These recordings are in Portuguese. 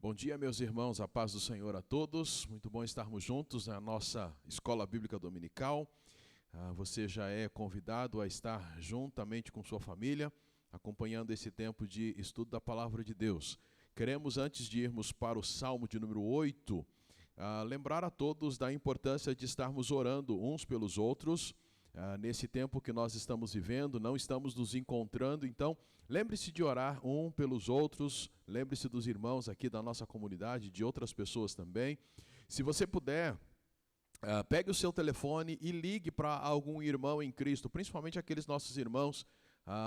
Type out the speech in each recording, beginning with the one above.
Bom dia, meus irmãos, a paz do Senhor a todos. Muito bom estarmos juntos na nossa Escola Bíblica Dominical. Você já é convidado a estar juntamente com sua família, acompanhando esse tempo de estudo da Palavra de Deus. Queremos, antes de irmos para o Salmo de número 8, lembrar a todos da importância de estarmos orando uns pelos outros. Nesse tempo que nós estamos vivendo, não estamos nos encontrando, então lembre-se de orar um pelos outros, lembre-se dos irmãos aqui da nossa comunidade, de outras pessoas também. Se você puder, pegue o seu telefone e ligue para algum irmão em Cristo, principalmente aqueles nossos irmãos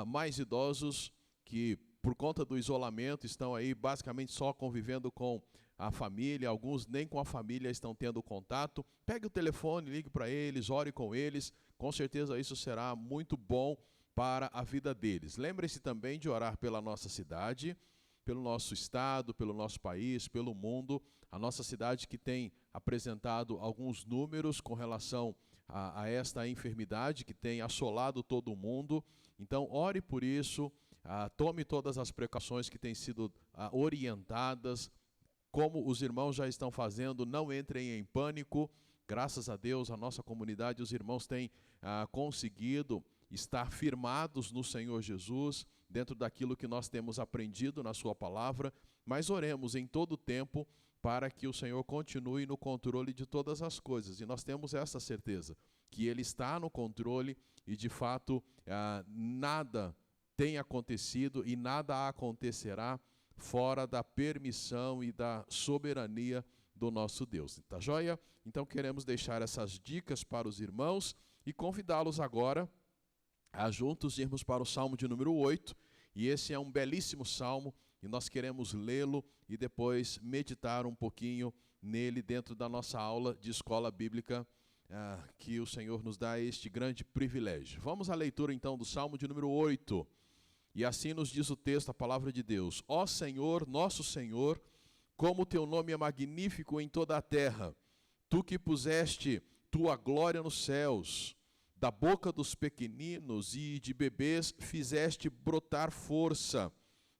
mais idosos que, por conta do isolamento, estão aí basicamente só convivendo com a família, alguns nem com a família estão tendo contato. Pegue o telefone, ligue para eles, ore com eles, com certeza isso será muito bom para a vida deles. Lembre-se também de orar pela nossa cidade, pelo nosso estado, pelo nosso país, pelo mundo. A nossa cidade que tem apresentado alguns números com relação a esta enfermidade que tem assolado todo o mundo. Então, ore por isso, tome todas as precauções que têm sido orientadas, como os irmãos já estão fazendo, não entrem em pânico. Graças a Deus, a nossa comunidade, os irmãos têm conseguido estar firmados no Senhor Jesus, dentro daquilo que nós temos aprendido na sua palavra, mas oremos em todo o tempo para que o Senhor continue no controle de todas as coisas. E nós temos essa certeza, que Ele está no controle e, de fato, nada tem acontecido e nada acontecerá fora da permissão e da soberania do nosso Deus. Tá joia? Então queremos deixar essas dicas para os irmãos e convidá-los agora a juntos irmos para o Salmo de número 8, e esse é um belíssimo salmo, e nós queremos lê-lo e depois meditar um pouquinho nele dentro da nossa aula de escola bíblica, que o Senhor nos dá este grande privilégio. Vamos à leitura então do Salmo de número 8, e assim nos diz o texto, a palavra de Deus: Ó Senhor, nosso Senhor, como o teu nome é magnífico em toda a terra, tu que puseste tua glória nos céus, da boca dos pequeninos e de bebês fizeste brotar força,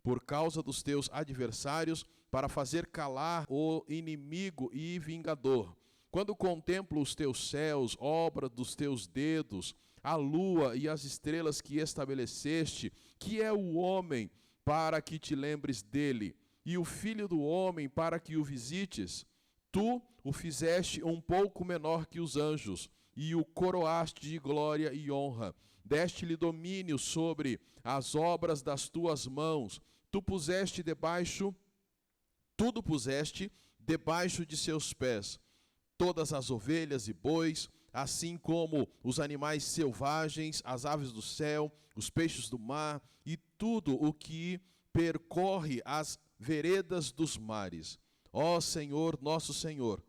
por causa dos teus adversários, para fazer calar o inimigo e vingador. Quando contemplo os teus céus, obra dos teus dedos, a lua e as estrelas que estabeleceste, que é o homem para que te lembres dele, e o filho do homem para que o visites? Tu o fizeste um pouco menor que os anjos, e o coroaste de glória e honra. Deste-lhe domínio sobre as obras das tuas mãos. Tudo puseste debaixo de seus pés. Todas as ovelhas e bois, assim como os animais selvagens, as aves do céu, os peixes do mar e tudo o que percorre as veredas dos mares. Ó Senhor, nosso Senhor,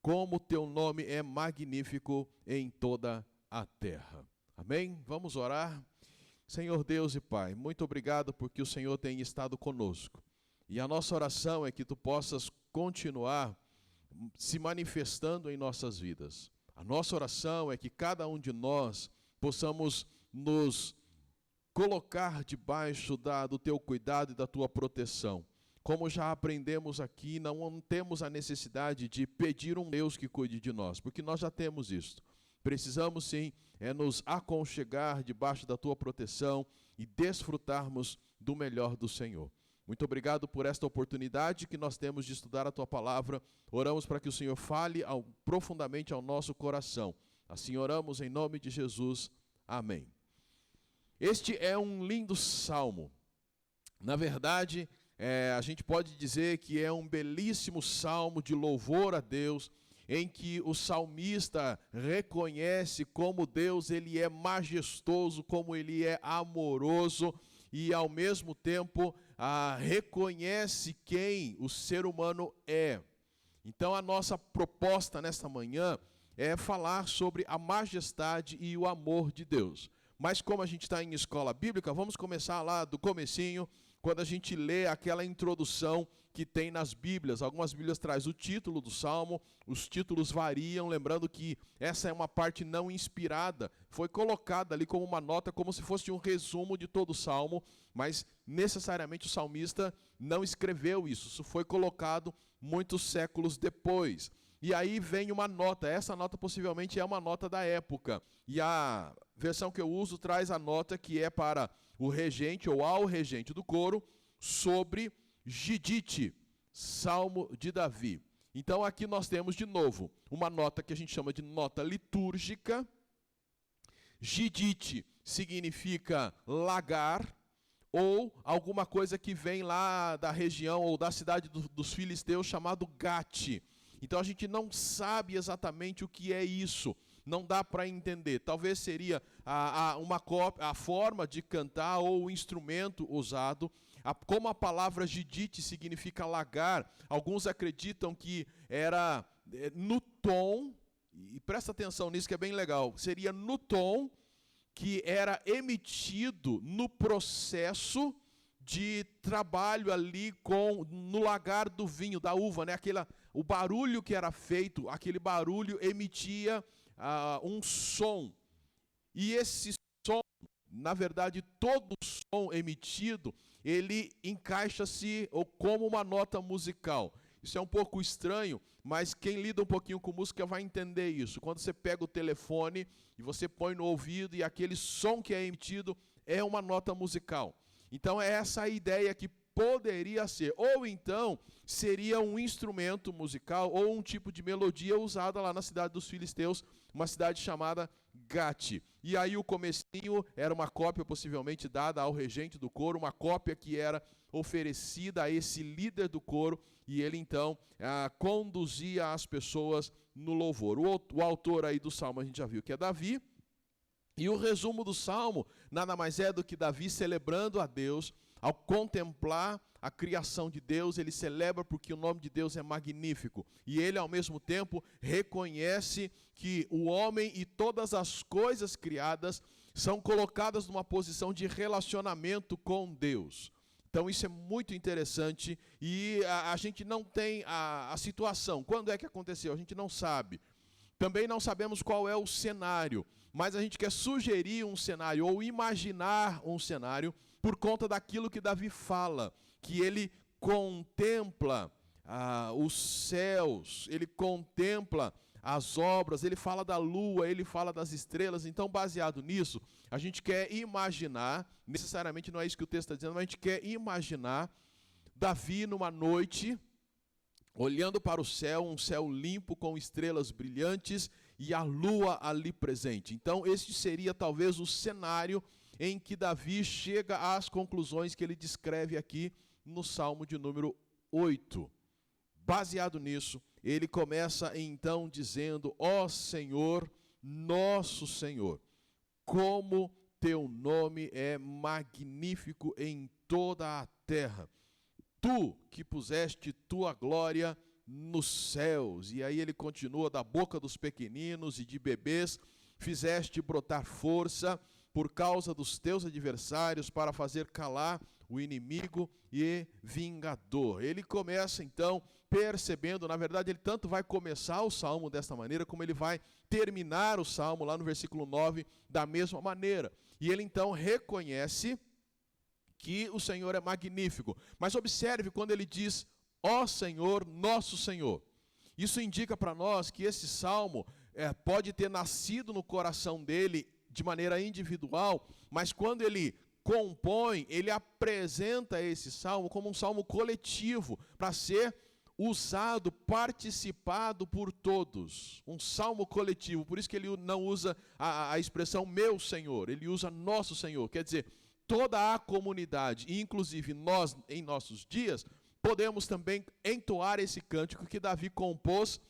como o teu nome é magnífico em toda a terra. Amém? Vamos orar. Senhor Deus e Pai, muito obrigado porque o Senhor tem estado conosco. E a nossa oração é que tu possas continuar se manifestando em nossas vidas. A nossa oração é que cada um de nós possamos nos colocar debaixo do teu cuidado e da tua proteção. Como já aprendemos aqui, não temos a necessidade de pedir um Deus que cuide de nós, porque nós já temos isso. Precisamos sim nos aconchegar debaixo da tua proteção e desfrutarmos do melhor do Senhor. Muito obrigado por esta oportunidade que nós temos de estudar a tua palavra. Oramos para que o Senhor fale profundamente ao nosso coração. Assim oramos em nome de Jesus. Amém. Este é um lindo salmo. Na verdade, a gente pode dizer que é um belíssimo salmo de louvor a Deus, em que o salmista reconhece como Deus ele é majestoso, como ele é amoroso e ao mesmo tempo reconhece quem o ser humano é. Então a nossa proposta nesta manhã é falar sobre a majestade e o amor de Deus. mas como a gente está em escola bíblica, vamos começar lá do comecinho, quando a gente lê aquela introdução que tem nas Bíblias. Algumas Bíblias trazem o título do Salmo, os títulos variam, lembrando que essa é uma parte não inspirada, foi colocada ali como uma nota, como se fosse um resumo de todo o Salmo, mas necessariamente o salmista não escreveu isso, isso foi colocado muitos séculos depois. E aí vem uma nota, essa nota possivelmente é uma nota da época, e a versão que eu uso traz a nota que é para o regente ou ao regente do coro sobre Gidite, Salmo de Davi. Então aqui nós temos de novo uma nota que a gente chama de nota litúrgica. Gidite significa lagar, ou alguma coisa que vem lá da região ou da cidade dos filisteus chamado Gate. Então a gente não sabe exatamente o que é isso, não dá para entender. Talvez seria a forma de cantar ou o instrumento usado. Como a palavra Gidite significa lagar, alguns acreditam que era no tom, e presta atenção nisso que é bem legal, seria no tom que era emitido no processo de trabalho ali no lagar do vinho, da uva, né? O barulho que era feito, aquele barulho emitia um som. E esse som, na verdade, todo som emitido, ele encaixa-se como uma nota musical. Isso é um pouco estranho, mas quem lida um pouquinho com música vai entender isso. Quando você pega o telefone e você põe no ouvido e aquele som que é emitido é uma nota musical. Então é essa a ideia que poderia ser. Ou então seria um instrumento musical ou um tipo de melodia usada lá na cidade dos filisteus, uma cidade chamada Gate. E aí o comecinho era uma cópia possivelmente dada ao regente do coro, uma cópia que era oferecida a esse líder do coro, e ele então conduzia as pessoas no louvor. O autor aí do Salmo a gente já viu que é Davi, e o resumo do Salmo nada mais é do que Davi celebrando a Deus. Ao contemplar a criação de Deus, ele celebra porque o nome de Deus é magnífico. E ele, ao mesmo tempo, reconhece que o homem e todas as coisas criadas são colocadas numa posição de relacionamento com Deus. Então isso é muito interessante e a gente não tem a situação. Quando é que aconteceu? A gente não sabe. Também não sabemos qual é o cenário, mas a gente quer sugerir um cenário ou imaginar um cenário por conta daquilo que Davi fala, que ele contempla os céus, ele contempla as obras, ele fala da lua, ele fala das estrelas. Então, baseado nisso, a gente quer imaginar, necessariamente não é isso que o texto está dizendo, mas a gente quer imaginar Davi numa noite, olhando para o céu, um céu limpo com estrelas brilhantes e a lua ali presente. Então, esse seria talvez o cenário em que Davi chega às conclusões que ele descreve aqui no Salmo de número 8. Baseado nisso, ele começa então dizendo: ó Senhor, nosso Senhor, como teu nome é magnífico em toda a terra. Tu que puseste tua glória nos céus. E aí ele continua: da boca dos pequeninos e de bebês fizeste brotar força por causa dos teus adversários, para fazer calar o inimigo e vingador. Ele começa então percebendo, na verdade ele tanto vai começar o Salmo desta maneira, como ele vai terminar o Salmo lá no versículo 9 da mesma maneira. E ele então reconhece que o Senhor é magnífico. Mas observe quando ele diz: ó Senhor, nosso Senhor. Isso indica para nós que esse Salmo pode ter nascido no coração dele de maneira individual, mas quando ele compõe, ele apresenta esse salmo como um salmo coletivo, para ser usado, participado por todos. Um salmo coletivo, por isso que ele não usa a expressão meu Senhor, ele usa nosso Senhor, quer dizer, toda a comunidade, e inclusive nós, em nossos dias, podemos também entoar esse cântico que Davi compôs,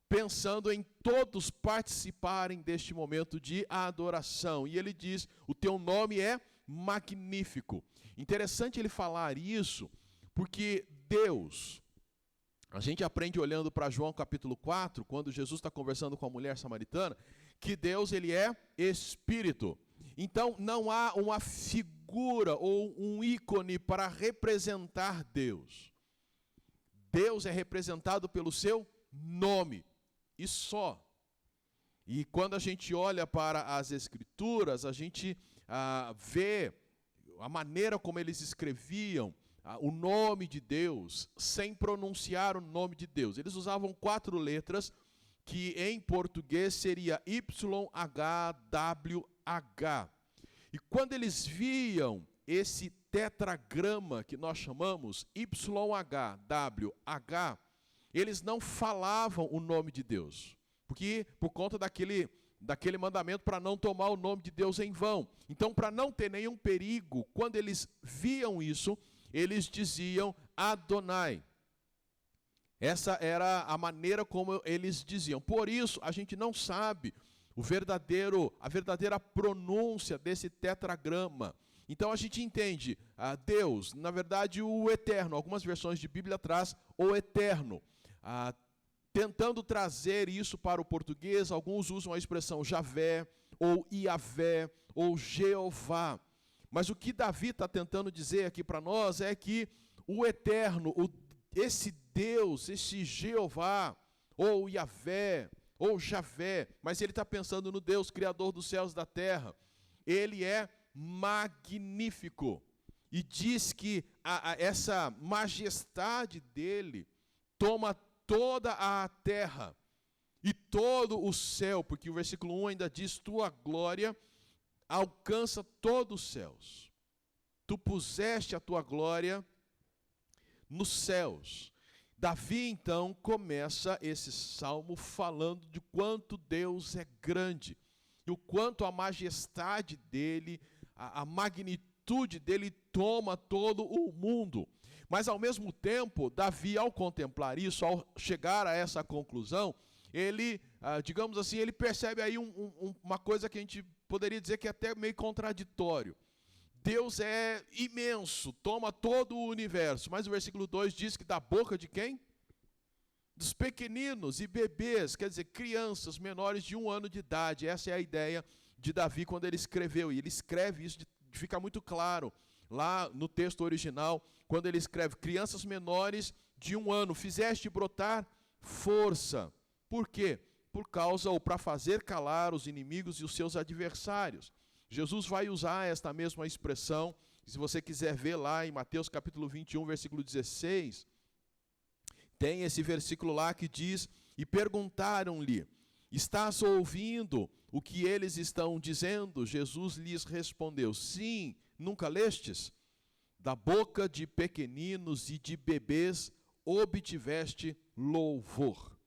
pensando em todos participarem deste momento de adoração. E ele diz: o teu nome é magnífico. Interessante ele falar isso, porque Deus, a gente aprende olhando para João capítulo 4, quando Jesus está conversando com a mulher samaritana, que Deus ele é Espírito. Então, não há uma figura ou um ícone para representar Deus. Deus é representado pelo seu nome, e só. E quando a gente olha para as Escrituras, a gente vê a maneira como eles escreviam o nome de Deus, sem pronunciar o nome de Deus. Eles usavam 4 letras, que em português seria YHWH. E quando eles viam esse tetragrama que nós chamamos YHWH, eles não falavam o nome de Deus, porque por conta daquele mandamento para não tomar o nome de Deus em vão. Então, para não ter nenhum perigo, quando eles viam isso, eles diziam Adonai. Essa era a maneira como eles diziam. Por isso, a gente não sabe a verdadeira pronúncia desse tetragrama. Então a gente entende Deus, na verdade o Eterno. Algumas versões de Bíblia traz o Eterno. Tentando trazer isso para o português, alguns usam a expressão Javé, ou Iavé, ou Jeová. Mas o que Davi está tentando dizer aqui para nós é que o Eterno, esse Deus, esse Jeová, ou Iavé, ou Javé, mas ele está pensando no Deus, Criador dos céus e da terra. Ele é magnífico. E diz que essa majestade dele toma toda a terra e todo o céu, porque o versículo 1 ainda diz, tua glória alcança todos os céus. Tu puseste a tua glória nos céus. Davi, então, começa esse salmo falando de quanto Deus é grande, e o quanto a majestade dele, a magnitude dele toma todo o mundo. Mas, ao mesmo tempo, Davi, ao contemplar isso, ao chegar a essa conclusão, ele, digamos assim, ele percebe aí uma coisa que a gente poderia dizer que é até meio contraditório. Deus é imenso, toma todo o universo, mas o versículo 2 diz que da boca de quem? Dos pequeninos e bebês, quer dizer, crianças menores de 1 ano de idade. Essa é a ideia de Davi quando ele escreveu, e ele escreve isso, fica muito claro, lá no texto original, quando ele escreve, crianças menores de 1 ano, fizeste brotar força. Por quê? Por causa ou para fazer calar os inimigos e os seus adversários. Jesus vai usar esta mesma expressão, se você quiser ver lá em Mateus capítulo 21, versículo 16, tem esse versículo lá que diz, e perguntaram-lhe, estás ouvindo o que eles estão dizendo? Jesus lhes respondeu, sim, nunca lestes? Da boca de pequeninos e de bebês obtiveste louvor.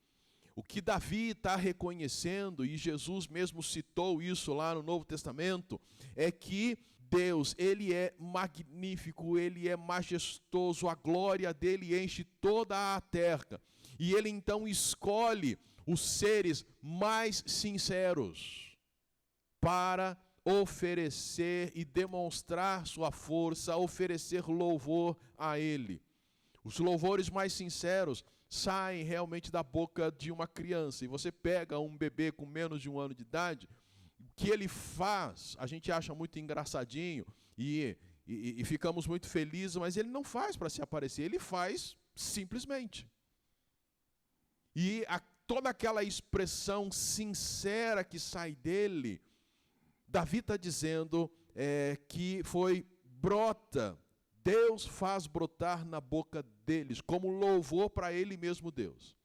O que Davi está reconhecendo, e Jesus mesmo citou isso lá no Novo Testamento, é que Deus, ele é magnífico, ele é majestoso, a glória dele enche toda a terra. E ele então escolhe os seres mais sinceros para oferecer e demonstrar sua força, oferecer louvor a ele. Os louvores mais sinceros saem realmente da boca de uma criança. E você pega um bebê com menos de 1 ano de idade, o que ele faz, a gente acha muito engraçadinho e ficamos muito felizes, mas ele não faz para se aparecer, ele faz simplesmente. E toda aquela expressão sincera que sai dele, Davi está dizendo que brota, Deus faz brotar na boca deles, como louvor para ele mesmo Deus.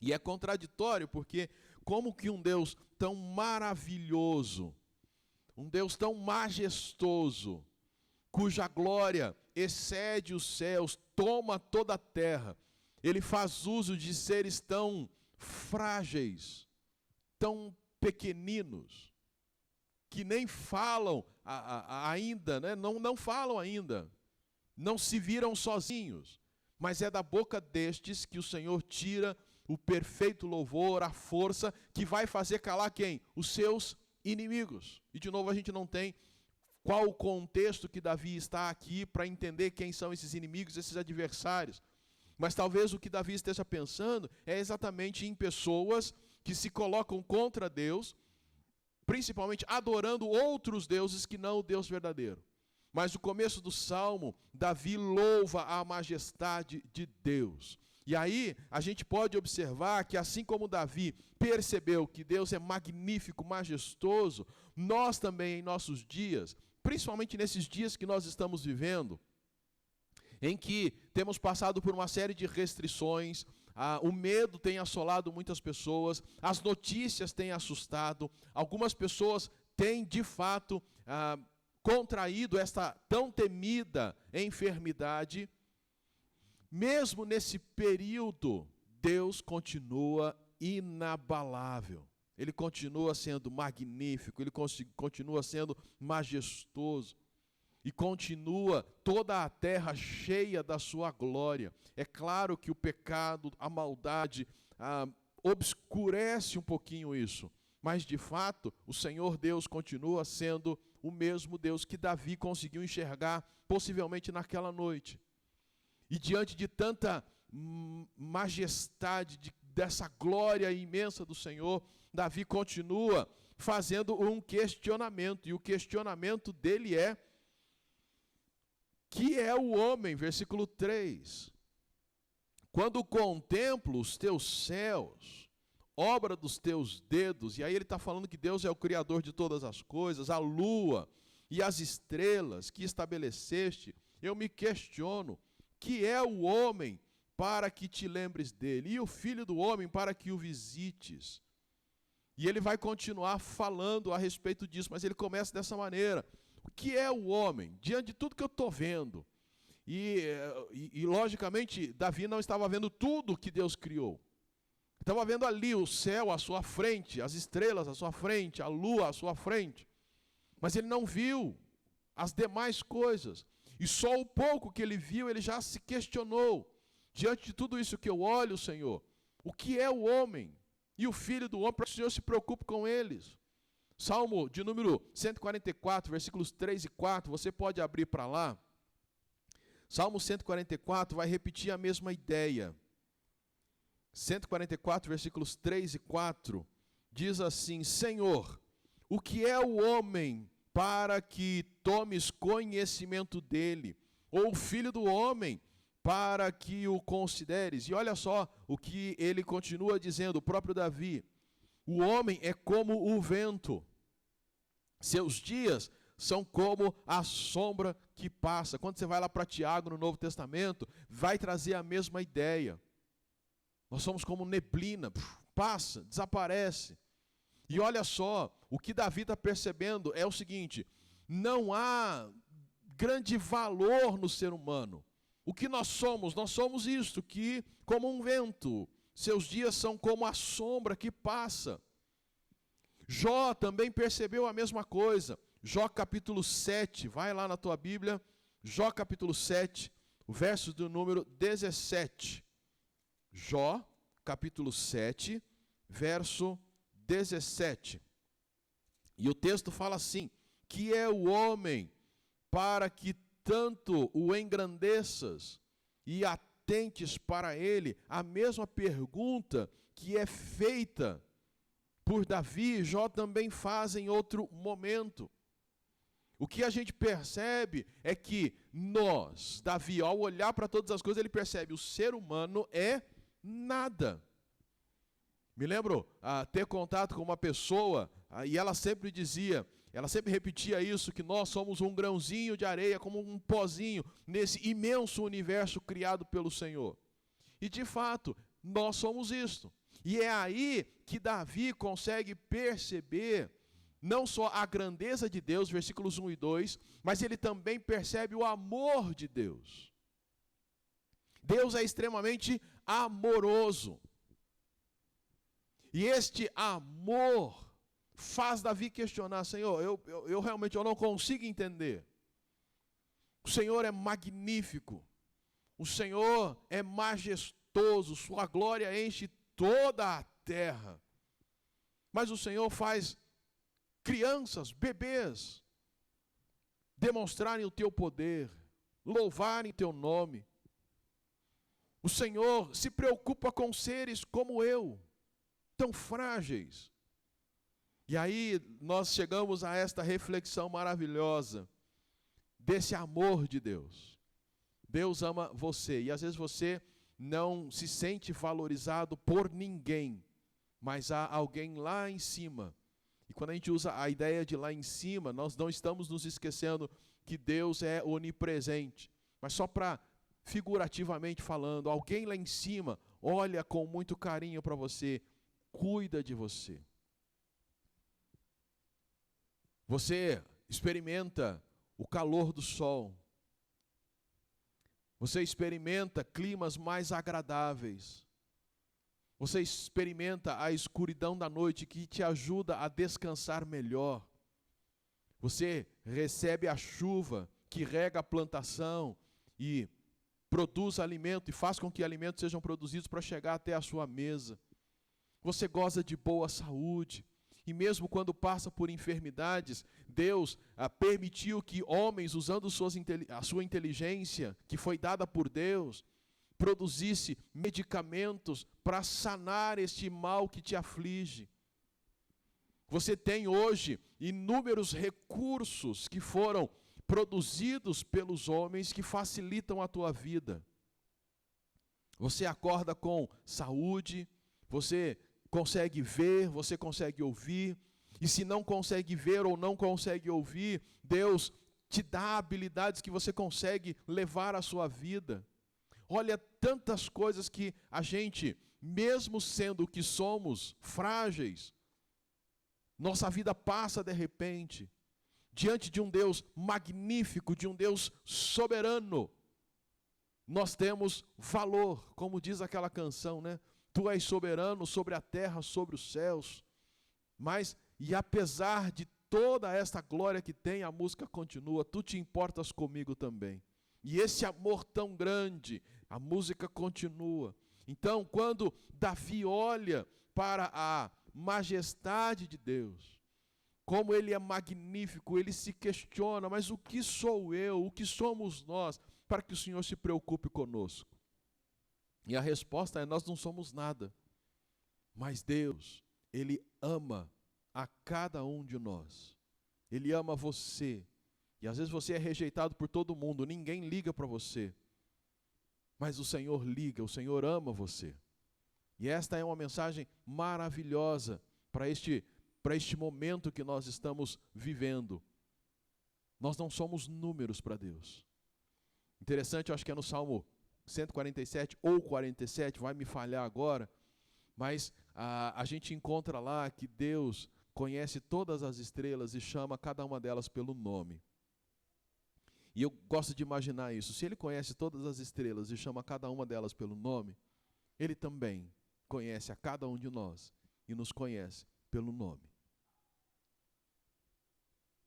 E é contraditório, porque como que um Deus tão maravilhoso, um Deus tão majestoso, cuja glória excede os céus, toma toda a terra, ele faz uso de seres tão frágeis, tão pequeninos, que nem falam ainda, né? não falam ainda, não se viram sozinhos, mas é da boca destes que o Senhor tira o perfeito louvor, a força, que vai fazer calar quem? Os seus inimigos. E de novo a gente não tem qual o contexto que Davi está aqui para entender quem são esses inimigos, esses adversários. Mas talvez o que Davi esteja pensando é exatamente em pessoas que se colocam contra Deus, principalmente adorando outros deuses que não o Deus verdadeiro. Mas no começo do Salmo, Davi louva a majestade de Deus. E aí a gente pode observar que assim como Davi percebeu que Deus é magnífico, majestoso, nós também em nossos dias, principalmente nesses dias que nós estamos vivendo, em que temos passado por uma série de restrições, o medo tem assolado muitas pessoas, as notícias têm assustado, algumas pessoas têm de fato contraído esta tão temida enfermidade. Mesmo nesse período, Deus continua inabalável. Ele continua sendo magnífico, ele continua sendo majestoso. E continua toda a terra cheia da sua glória. É claro que o pecado, a maldade, obscurece um pouquinho isso. Mas, de fato, o Senhor Deus continua sendo o mesmo Deus que Davi conseguiu enxergar, possivelmente naquela noite. E diante de tanta majestade, dessa glória imensa do Senhor, Davi continua fazendo um questionamento. E o questionamento dele é: que é o homem? Versículo 3. Quando contemplo os teus céus, obra dos teus dedos, e aí ele está falando que Deus é o Criador de todas as coisas, a lua e as estrelas que estabeleceste, eu me questiono, que é o homem para que te lembres dele, e o filho do homem para que o visites. E ele vai continuar falando a respeito disso, mas ele começa dessa maneira: o que é o homem? Diante de tudo que eu estou vendo. E logicamente, Davi não estava vendo tudo que Deus criou. Estava vendo ali o céu à sua frente, as estrelas à sua frente, a lua à sua frente. Mas ele não viu as demais coisas. E só o pouco que ele viu, ele já se questionou. Diante de tudo isso que eu olho, Senhor, o que é o homem? E o filho do homem, para que o Senhor se preocupe com eles. Salmo de número 144, versículos 3 e 4, você pode abrir para lá. Salmo 144 vai repetir a mesma ideia. 144, versículos 3 e 4, diz assim: Senhor, o que é o homem para que tomes conhecimento dele? Ou o filho do homem para que o consideres? E olha só o que ele continua dizendo, o próprio Davi: o homem é como o vento, seus dias são como a sombra que passa. Quando você vai lá para Tiago, no Novo Testamento, vai trazer a mesma ideia. Nós somos como neblina, passa, desaparece. E olha só, o que Davi está percebendo é o seguinte: não há grande valor no ser humano. O que nós somos isto, que como um vento, seus dias são como a sombra que passa. Jó também percebeu a mesma coisa. Jó capítulo 7, vai lá na tua Bíblia, Jó capítulo 7, o verso do número 17. Jó capítulo 7, verso 17. E o texto fala assim: que é o homem para que tanto o engrandeças e atentes para ele? A mesma pergunta que é feita por Davi, Jó também faz em outro momento. O que a gente percebe é que Davi, ao olhar para todas as coisas, ele percebe: o ser humano é nada. Me lembro ter contato com uma pessoa, e ela sempre repetia isso, que nós somos um grãozinho de areia, como um pozinho, nesse imenso universo criado pelo Senhor. E de fato, nós somos isto. E é aí que Davi consegue perceber não só a grandeza de Deus, versículos 1 e 2, mas ele também percebe o amor de Deus. Deus é extremamente amoroso. E este amor faz Davi questionar: Senhor, eu realmente não consigo entender. O Senhor é magnífico. O Senhor é majestoso. Sua glória enche toda a terra. Mas o Senhor faz crianças, bebês, demonstrarem o teu poder, louvarem teu nome. O Senhor se preocupa com seres como eu, tão frágeis. E aí nós chegamos a esta reflexão maravilhosa desse amor de Deus. Deus ama você, e às vezes você não se sente valorizado por ninguém, mas há alguém lá em cima. E quando a gente usa a ideia de lá em cima, nós não estamos nos esquecendo que Deus é onipresente, mas só para, figurativamente falando, alguém lá em cima olha com muito carinho para você, cuida de você. Você experimenta o calor do sol. Você experimenta climas mais agradáveis. Você experimenta a escuridão da noite que te ajuda a descansar melhor. Você recebe a chuva que rega a plantação e produz alimento e faz com que alimentos sejam produzidos para chegar até a sua mesa. Você goza de boa saúde. E mesmo quando passa por enfermidades, Deus permitiu que homens, usando a sua inteligência, que foi dada por Deus, produzisse medicamentos para sanar este mal que te aflige. Você tem hoje inúmeros recursos que foram produzidos pelos homens que facilitam a tua vida. Você acorda com saúde, você consegue ver, você consegue ouvir, e se não consegue ver ou não consegue ouvir, Deus te dá habilidades que você consegue levar a sua vida. Olha, tantas coisas que a gente, mesmo sendo o que somos, frágeis, nossa vida passa de repente, diante de um Deus magnífico, de um Deus soberano, nós temos valor, como diz aquela canção, né? Tu és soberano sobre a terra, sobre os céus. Mas, e apesar de toda esta glória que tem, a música continua, tu te importas comigo também. E esse amor tão grande, a música continua. Então, quando Davi olha para a majestade de Deus, como ele é magnífico, ele se questiona, mas o que sou eu, o que somos nós, para que o Senhor se preocupe conosco? E a resposta é: nós não somos nada. Mas Deus, Ele ama a cada um de nós. Ele ama você. E às vezes você é rejeitado por todo mundo, ninguém liga para você. Mas o Senhor liga, o Senhor ama você. E esta é uma mensagem maravilhosa para este momento que nós estamos vivendo. Nós não somos números para Deus. Interessante, eu acho que é no Salmo 147 ou 47, vai me falhar agora, mas a gente encontra lá que Deus conhece todas as estrelas e chama cada uma delas pelo nome. E eu gosto de imaginar isso. Se Ele conhece todas as estrelas e chama cada uma delas pelo nome, Ele também conhece a cada um de nós e nos conhece pelo nome.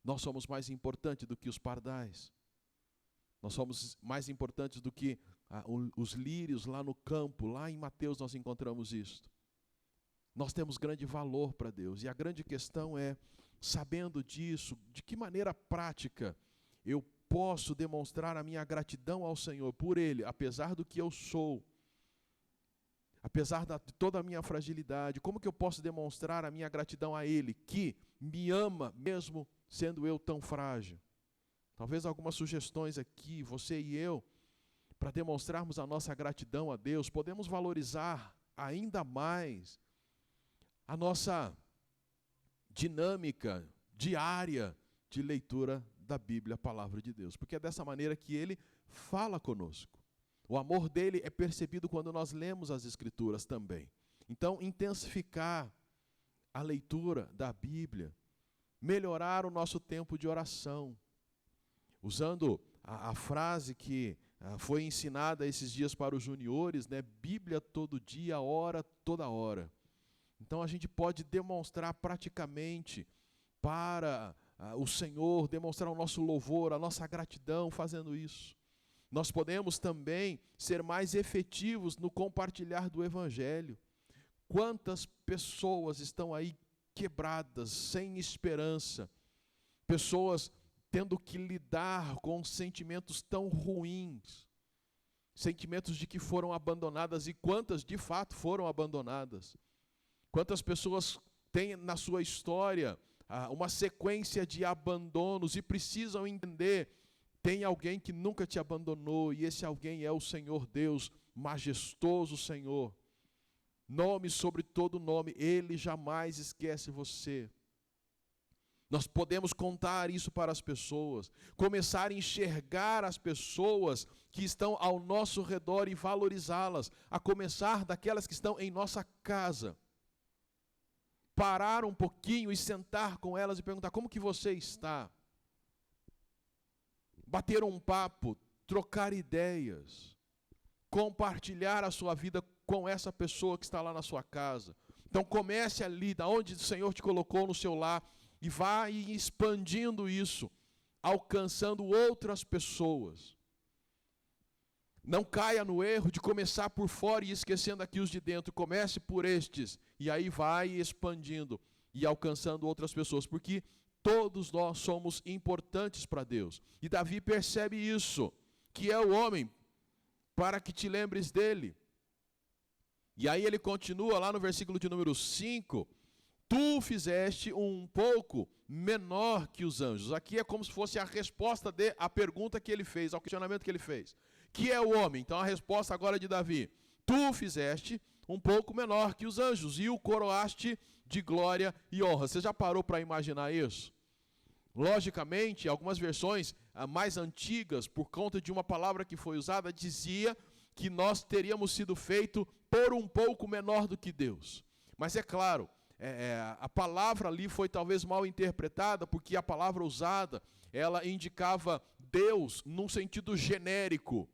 Nós somos mais importantes do que os pardais. Nós somos mais importantes do que os lírios lá no campo. Lá em Mateus nós encontramos isto. Nós temos grande valor para Deus. E a grande questão é, sabendo disso, de que maneira prática eu posso demonstrar a minha gratidão ao Senhor por Ele, apesar do que eu sou, apesar de toda a minha fragilidade. Como que eu posso demonstrar a minha gratidão a Ele, que me ama mesmo sendo eu tão frágil? Talvez algumas sugestões aqui, você e eu, para demonstrarmos a nossa gratidão a Deus. Podemos valorizar ainda mais a nossa dinâmica diária de leitura da Bíblia, a palavra de Deus, porque é dessa maneira que Ele fala conosco. O amor dele é percebido quando nós lemos as Escrituras também. Então, intensificar a leitura da Bíblia, melhorar o nosso tempo de oração, usando a frase que foi ensinada esses dias para os juniores, né? Bíblia todo dia, hora toda hora. Então a gente pode demonstrar praticamente para o Senhor, demonstrar o nosso louvor, a nossa gratidão fazendo isso. Nós podemos também ser mais efetivos no compartilhar do Evangelho. Quantas pessoas estão aí quebradas, sem esperança, pessoas tendo que lidar com sentimentos tão ruins, sentimentos de que foram abandonadas, e quantas de fato foram abandonadas. Quantas pessoas têm na sua história uma sequência de abandonos e precisam entender: tem alguém que nunca te abandonou, e esse alguém é o Senhor Deus, majestoso Senhor, nome sobre todo nome, Ele jamais esquece você. Nós podemos contar isso para as pessoas, começar a enxergar as pessoas que estão ao nosso redor e valorizá-las, a começar daquelas que estão em nossa casa. Parar um pouquinho e sentar com elas e perguntar: como que você está? Bater um papo, trocar ideias, compartilhar a sua vida com essa pessoa que está lá na sua casa. Então comece ali, da onde o Senhor te colocou no seu lar, e vá expandindo isso, alcançando outras pessoas. Não caia no erro de começar por fora e esquecendo aqui os de dentro. Comece por estes, e aí vai expandindo e alcançando outras pessoas, porque todos nós somos importantes para Deus. E Davi percebe isso, que é o homem, para que te lembres dele. E aí ele continua lá no versículo de número 5, tu fizeste um pouco menor que os anjos. Aqui é como se fosse a resposta à pergunta que ele fez, ao questionamento que ele fez. Que é o homem? Então a resposta agora é de Davi: tu fizeste um pouco menor que os anjos e o coroaste de glória e honra. Você já parou para imaginar isso? Logicamente, algumas versões mais antigas, por conta de uma palavra que foi usada, dizia que nós teríamos sido feito por um pouco menor do que Deus. Mas é claro, a palavra ali foi talvez mal interpretada, porque a palavra usada, ela indicava Deus num sentido genérico,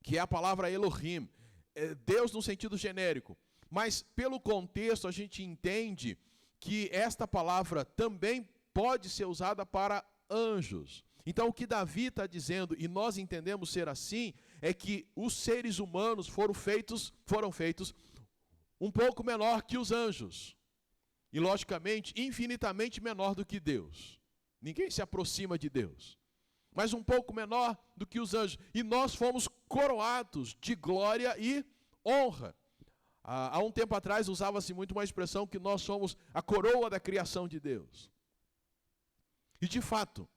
que é a palavra Elohim, Deus no sentido genérico. Mas pelo contexto a gente entende que esta palavra também pode ser usada para anjos. Então o que Davi está dizendo, e nós entendemos ser assim, é que os seres humanos foram feitos um pouco menor que os anjos. E logicamente, infinitamente menor do que Deus. Ninguém se aproxima de Deus. Mas um pouco menor do que os anjos. E nós fomos coroados de glória e honra. Há um tempo atrás usava-se muito uma expressão que nós somos a coroa da criação de Deus. E de fato,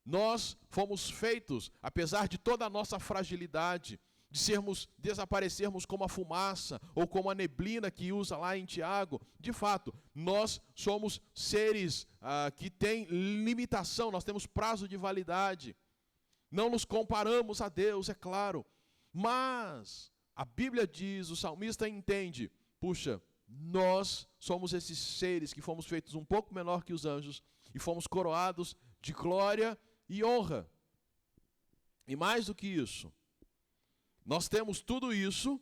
nós fomos feitos, apesar de toda a nossa fragilidade, de desaparecermos como a fumaça ou como a neblina que usa lá em Tiago, de fato, nós somos seres que têm limitação, nós temos prazo de validade. Não nos comparamos a Deus, é claro, mas a Bíblia diz, o salmista entende, puxa, nós somos esses seres que fomos feitos um pouco menor que os anjos e fomos coroados de glória e honra. E mais do que isso, nós temos tudo isso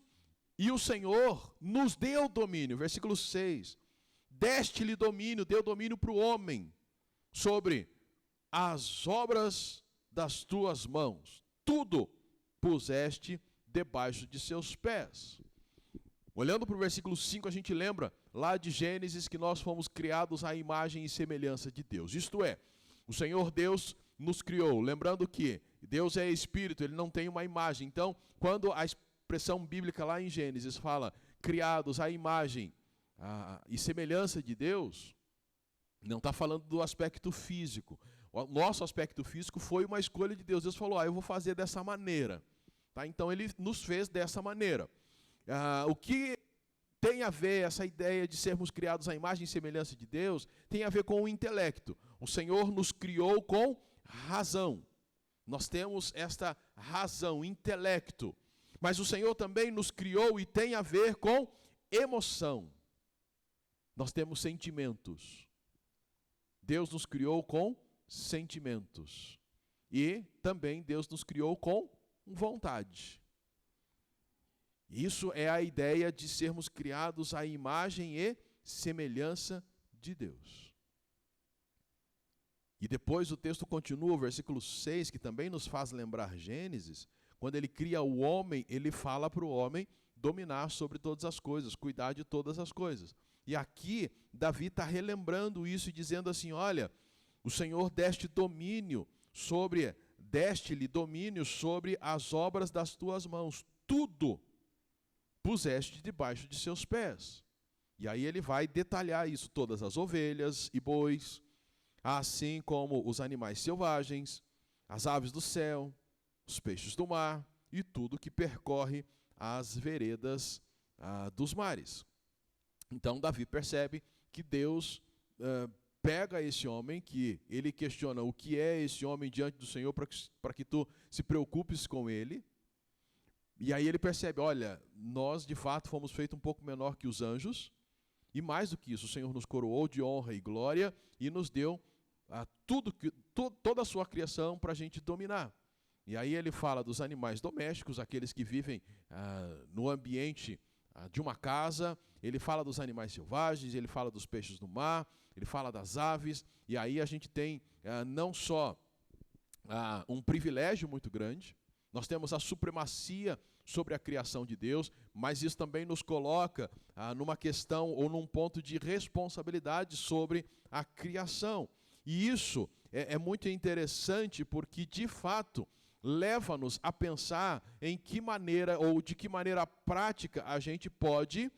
e o Senhor nos deu domínio. Versículo 6. Deste-lhe domínio, deu domínio para o homem sobre as obras das tuas mãos. Tudo puseste debaixo de seus pés. Olhando para o versículo 5, a gente lembra lá de Gênesis que nós fomos criados à imagem e semelhança de Deus. Isto é, o Senhor Deus nos criou. Lembrando que Deus é espírito, ele não tem uma imagem. Então, quando a expressão bíblica lá em Gênesis fala criados à imagem e semelhança de Deus, não está falando do aspecto físico. O nosso aspecto físico foi uma escolha de Deus. Deus falou, eu vou fazer dessa maneira. Tá? Então, ele nos fez dessa maneira. O que tem a ver, essa ideia de sermos criados à imagem e semelhança de Deus, tem a ver com o intelecto. O Senhor nos criou com razão. Nós temos esta razão, intelecto. Mas o Senhor também nos criou e tem a ver com emoção. Nós temos sentimentos. Deus nos criou com sentimentos. E também Deus nos criou com vontade. Isso é a ideia de sermos criados à imagem e semelhança de Deus. E depois o texto continua, o versículo 6, que também nos faz lembrar Gênesis, quando ele cria o homem, ele fala para o homem dominar sobre todas as coisas, cuidar de todas as coisas. E aqui, Davi está relembrando isso e dizendo assim, olha, o Senhor deste-lhe domínio sobre as obras das tuas mãos, tudo puseste debaixo de seus pés. E aí ele vai detalhar isso, todas as ovelhas e bois, assim como os animais selvagens, as aves do céu, os peixes do mar e tudo que percorre as veredas dos mares. Então Davi percebe que Deus pega esse homem, que ele questiona o que é esse homem diante do Senhor para que tu se preocupes com ele. E aí ele percebe, olha, nós de fato fomos feitos um pouco menor que os anjos, e mais do que isso, o Senhor nos coroou de honra e glória e nos deu toda a sua criação para a gente dominar. E aí ele fala dos animais domésticos, aqueles que vivem no ambiente de uma casa, ele fala dos animais selvagens, ele fala dos peixes do mar, ele fala das aves, e aí a gente tem não só um privilégio muito grande, nós temos a supremacia sobre a criação de Deus, mas isso também nos coloca numa questão ou num ponto de responsabilidade sobre a criação. E isso é muito interessante porque, de fato, leva-nos a pensar em que maneira ou de que maneira prática a gente pode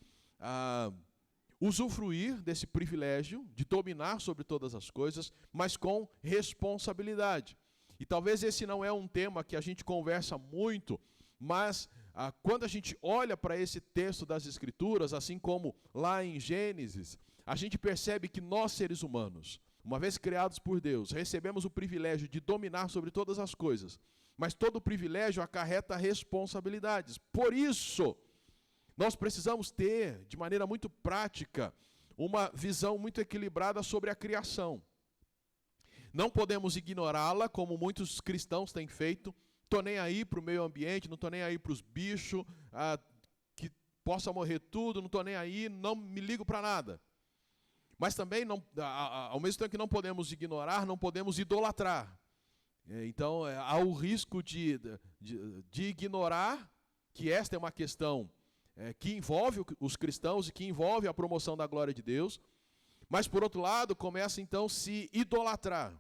usufruir desse privilégio de dominar sobre todas as coisas, mas com responsabilidade. E talvez esse não é um tema que a gente conversa muito, mas quando a gente olha para esse texto das Escrituras, assim como lá em Gênesis, a gente percebe que nós, seres humanos, uma vez criados por Deus, recebemos o privilégio de dominar sobre todas as coisas, mas todo privilégio acarreta responsabilidades. Por isso, nós precisamos ter, de maneira muito prática, uma visão muito equilibrada sobre a criação. Não podemos ignorá-la, como muitos cristãos têm feito. Estou nem aí para o meio ambiente, não estou nem aí para os bichos, que possa morrer tudo, não estou nem aí, não me ligo para nada. Mas também, ao mesmo tempo que não podemos ignorar, não podemos idolatrar. Então, há o risco de ignorar que esta é uma questão que envolve os cristãos e que envolve a promoção da glória de Deus. Mas, por outro lado, começa então a se idolatrar.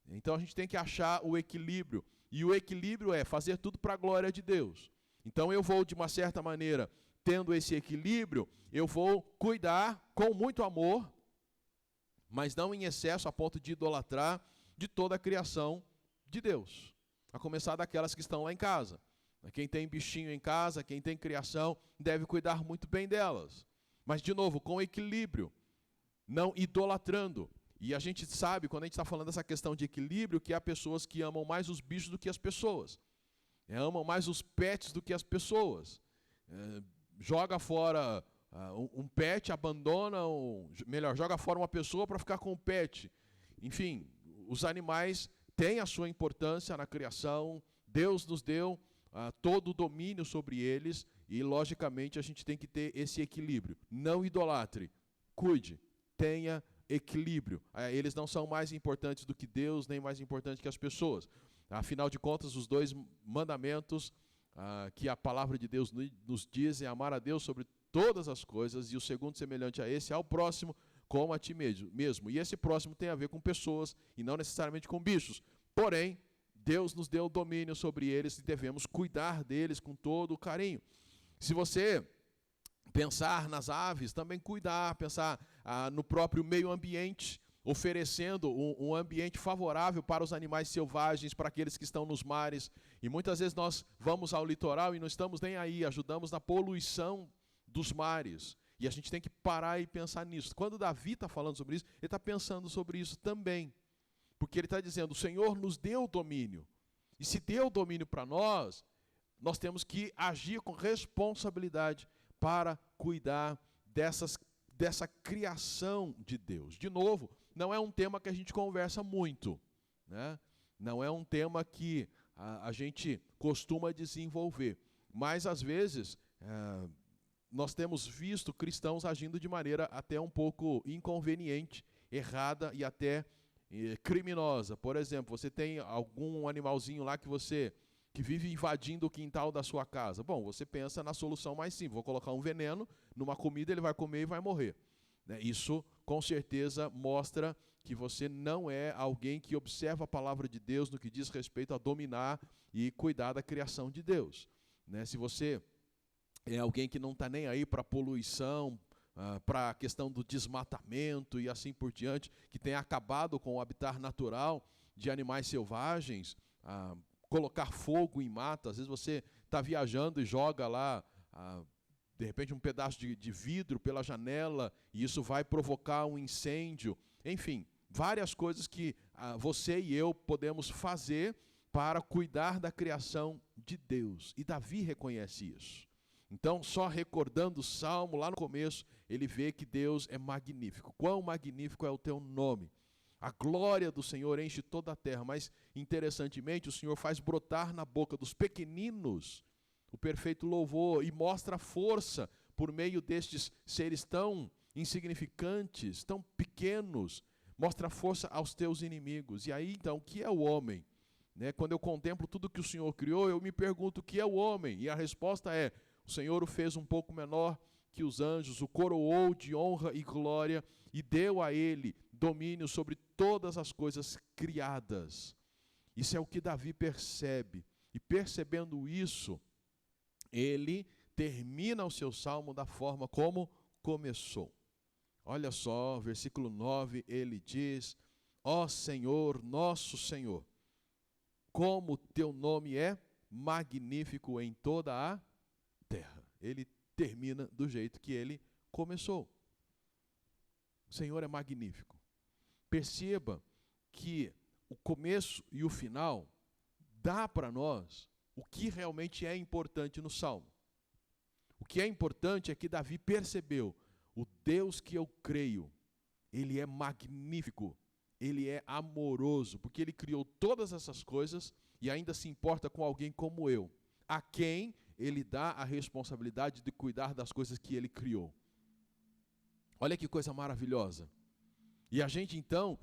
Então a gente tem que achar o equilíbrio. E o equilíbrio é fazer tudo para a glória de Deus. Então eu vou, de uma certa maneira, tendo esse equilíbrio, eu vou cuidar com muito amor, mas não em excesso a ponto de idolatrar de toda a criação de Deus. A começar daquelas que estão lá em casa. Quem tem bichinho em casa, quem tem criação, deve cuidar muito bem delas. Mas, de novo, com equilíbrio. Não idolatrando. E a gente sabe, quando a gente está falando dessa questão de equilíbrio, que há pessoas que amam mais os bichos do que as pessoas. Amam mais os pets do que as pessoas. Joga fora um pet, abandona, joga fora uma pessoa para ficar com o pet. Enfim, os animais têm a sua importância na criação. Deus nos deu todo o domínio sobre eles e, logicamente, a gente tem que ter esse equilíbrio. Não idolatre, cuide. Tenha equilíbrio. Eles não são mais importantes do que Deus, nem mais importantes que as pessoas. Afinal de contas, os dois mandamentos que a palavra de Deus nos diz é amar a Deus sobre todas as coisas, e o segundo semelhante a esse, ao próximo, como a ti mesmo. E esse próximo tem a ver com pessoas, e não necessariamente com bichos. Porém, Deus nos deu domínio sobre eles e devemos cuidar deles com todo o carinho. Se você pensar nas aves, também cuidar, pensar no próprio meio ambiente, oferecendo um ambiente favorável para os animais selvagens, para aqueles que estão nos mares. E muitas vezes nós vamos ao litoral e não estamos nem aí, ajudamos na poluição dos mares. E a gente tem que parar e pensar nisso. Quando Davi está falando sobre isso, ele está pensando sobre isso também. Porque ele está dizendo, o Senhor nos deu domínio. E se deu domínio para nós, nós temos que agir com responsabilidade para cuidar dessa criação de Deus. De novo, não é um tema que a gente conversa muito, né? Não é um tema que a gente costuma desenvolver. Mas, às vezes, nós temos visto cristãos agindo de maneira até um pouco inconveniente, errada e até criminosa. Por exemplo, você tem algum animalzinho lá que vive invadindo o quintal da sua casa. Bom, você pensa na solução mais simples. Vou colocar um veneno numa comida, ele vai comer e vai morrer. Isso, com certeza, mostra que você não é alguém que observa a palavra de Deus no que diz respeito a dominar e cuidar da criação de Deus. Se você é alguém que não está nem aí para a poluição, para a questão do desmatamento e assim por diante, que tem acabado com o habitat natural de animais selvagens, colocar fogo em mata. Às vezes você está viajando e joga lá, de repente, um pedaço de vidro pela janela e isso vai provocar um incêndio. Enfim, várias coisas que você e eu podemos fazer para cuidar da criação de Deus. E Davi reconhece isso. Então, só recordando o Salmo, lá no começo, ele vê que Deus é magnífico. Quão magnífico é o teu nome. A glória do Senhor enche toda a terra, mas, interessantemente, o Senhor faz brotar na boca dos pequeninos o perfeito louvor e mostra força por meio destes seres tão insignificantes, tão pequenos. Mostra força aos teus inimigos. E aí, então, o que é o homem? Quando eu contemplo tudo que o Senhor criou, eu me pergunto o que é o homem? E a resposta é: o Senhor o fez um pouco menor que os anjos, o coroou de honra e glória e deu a ele domínio sobre todas as coisas criadas. Isso é o que Davi percebe. E percebendo isso, ele termina o seu salmo da forma como começou. Olha só, versículo 9, ele diz: ó Senhor, nosso Senhor, como teu nome é magnífico em toda a terra. Ele termina do jeito que ele começou. O Senhor é magnífico. Perceba que o começo e o final dá para nós o que realmente é importante no Salmo. O que é importante é que Davi percebeu: o Deus que eu creio, ele é magnífico, ele é amoroso, porque ele criou todas essas coisas e ainda se importa com alguém como eu, a quem ele dá a responsabilidade de cuidar das coisas que ele criou. Olha que coisa maravilhosa. E a gente então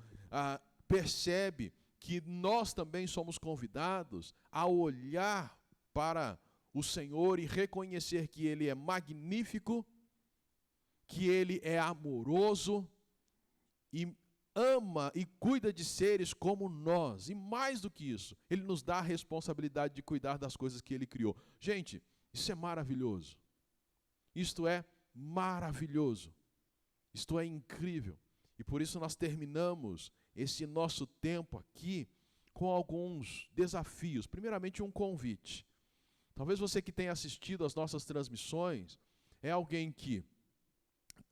percebe que nós também somos convidados a olhar para o Senhor e reconhecer que Ele é magnífico, que Ele é amoroso e ama e cuida de seres como nós. E mais do que isso, Ele nos dá a responsabilidade de cuidar das coisas que Ele criou. Gente, isso é maravilhoso. Isto é maravilhoso. Isto é incrível. E por isso nós terminamos esse nosso tempo aqui com alguns desafios. Primeiramente, um convite. Talvez você que tenha assistido às nossas transmissões é alguém que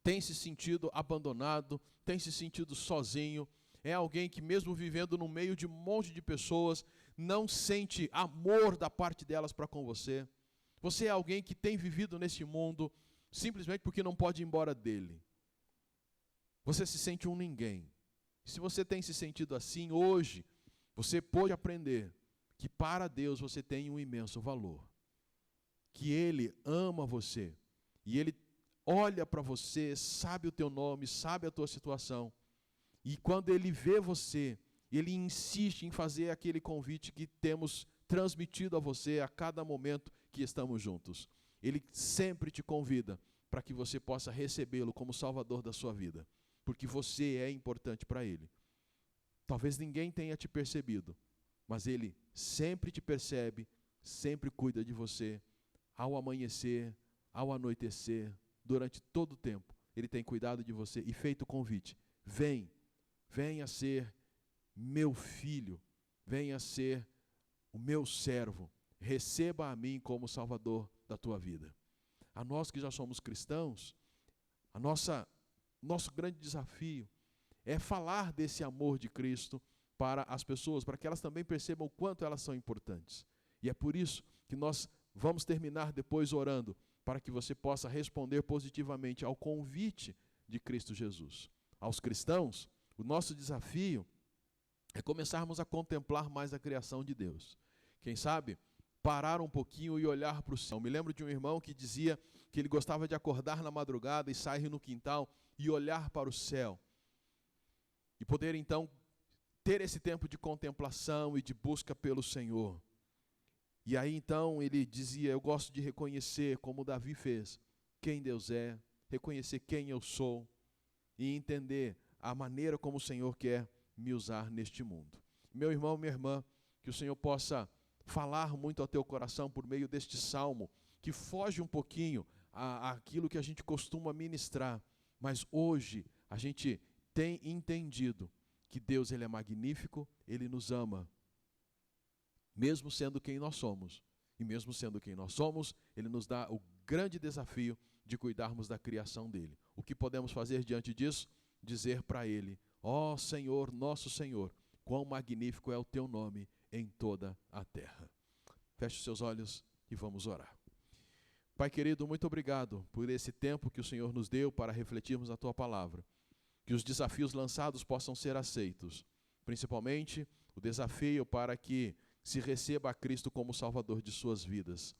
tem se sentido abandonado, tem se sentido sozinho, é alguém que mesmo vivendo no meio de um monte de pessoas, não sente amor da parte delas para com você. Você é alguém que tem vivido nesse mundo simplesmente porque não pode ir embora dele. Você se sente um ninguém. Se você tem se sentido assim, hoje, você pode aprender que para Deus você tem um imenso valor. Que Ele ama você. E Ele olha para você, sabe o teu nome, sabe a tua situação. E quando Ele vê você, Ele insiste em fazer aquele convite que temos transmitido a você a cada momento que estamos juntos. Ele sempre te convida para que você possa recebê-lo como Salvador da sua vida. Porque você é importante para Ele. Talvez ninguém tenha te percebido, mas Ele sempre te percebe, sempre cuida de você, ao amanhecer, ao anoitecer, durante todo o tempo. Ele tem cuidado de você e feito o convite: venha ser meu filho, venha ser o meu servo, receba a mim como Salvador da tua vida. A nós que já somos cristãos, nosso grande desafio é falar desse amor de Cristo para as pessoas, para que elas também percebam o quanto elas são importantes. E é por isso que nós vamos terminar depois orando, para que você possa responder positivamente ao convite de Cristo Jesus. Aos cristãos, o nosso desafio é começarmos a contemplar mais a criação de Deus. Quem sabe, parar um pouquinho e olhar para o céu. Me lembro de um irmão que dizia que ele gostava de acordar na madrugada e sair no quintal e olhar para o céu. E poder então ter esse tempo de contemplação e de busca pelo Senhor. E aí então ele dizia: eu gosto de reconhecer, como Davi fez, quem Deus é, reconhecer quem eu sou e entender a maneira como o Senhor quer me usar neste mundo. Meu irmão, minha irmã, que o Senhor possa falar muito ao teu coração por meio deste salmo, que foge um pouquinho aquilo que a gente costuma ministrar, mas hoje a gente tem entendido que Deus, Ele é magnífico, Ele nos ama, mesmo sendo quem nós somos. E mesmo sendo quem nós somos, Ele nos dá o grande desafio de cuidarmos da criação dEle. O que podemos fazer diante disso? Dizer para Ele: ó Senhor, nosso Senhor, quão magnífico é o Teu nome em toda a terra. Feche os seus olhos e vamos orar. Pai querido, muito obrigado por esse tempo que o Senhor nos deu para refletirmos a Tua palavra. Que os desafios lançados possam ser aceitos, principalmente o desafio para que se receba a Cristo como Salvador de suas vidas.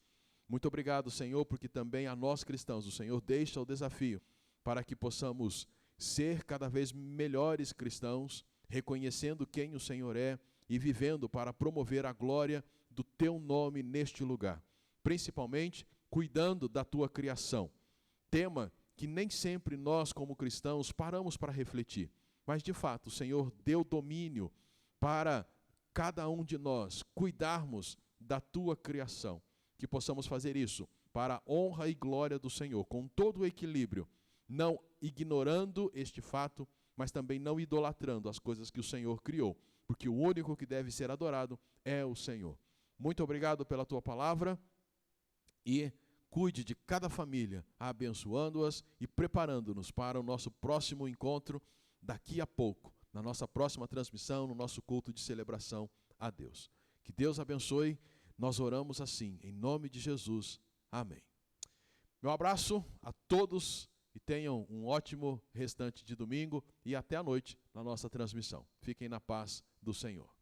Muito obrigado, Senhor, porque também a nós cristãos o Senhor deixa o desafio para que possamos ser cada vez melhores cristãos, reconhecendo quem o Senhor é e vivendo para promover a glória do Teu nome neste lugar, principalmente cuidando da Tua criação. Tema que nem sempre nós, como cristãos, paramos para refletir. Mas, de fato, o Senhor deu domínio para cada um de nós cuidarmos da Tua criação. Que possamos fazer isso para a honra e glória do Senhor, com todo o equilíbrio, não ignorando este fato, mas também não idolatrando as coisas que o Senhor criou, porque o único que deve ser adorado é o Senhor. Muito obrigado pela Tua palavra e cuide de cada família, abençoando-as e preparando-nos para o nosso próximo encontro daqui a pouco, na nossa próxima transmissão, no nosso culto de celebração a Deus. Que Deus abençoe, nós oramos assim, em nome de Jesus. Amém. Meu abraço a todos e tenham um ótimo restante de domingo e até a noite na nossa transmissão. Fiquem na paz do Senhor.